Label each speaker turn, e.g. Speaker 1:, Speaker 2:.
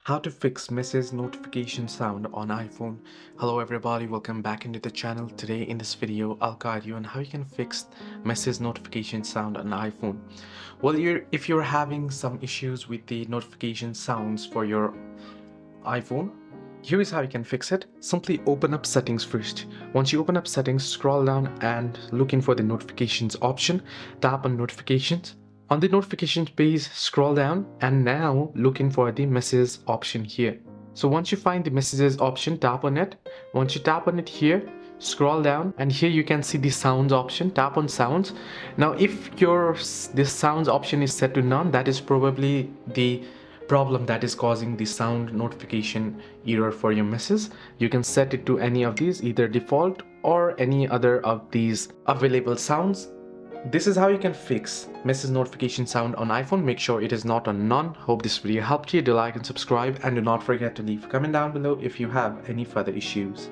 Speaker 1: How to fix message notification sound on iPhone. Hello everybody, welcome back into the channel. Today in this video I'll guide you on how you can fix message notification sound on iPhone. Well, if you're having some issues with the notification sounds for your iPhone, here is how you can fix it. Simply open up settings first. Once you open up settings, scroll down and looking for the notifications option. Tap on notifications. On the notifications page, scroll down and now looking for the messages option here. So once you find the messages option, tap on it. Once you tap on it here, scroll down and here you can see the sounds option. Tap on sounds. Now if this sounds option is set to none, that is probably the problem that is causing the sound notification error for your message. You can set it to any of these, either default or any other of these available sounds. This is how you can fix message notification sound on iPhone. Make sure it is not on none. Hope this video helped you. Do like and subscribe, and do not forget to leave a comment down below if you have any further issues.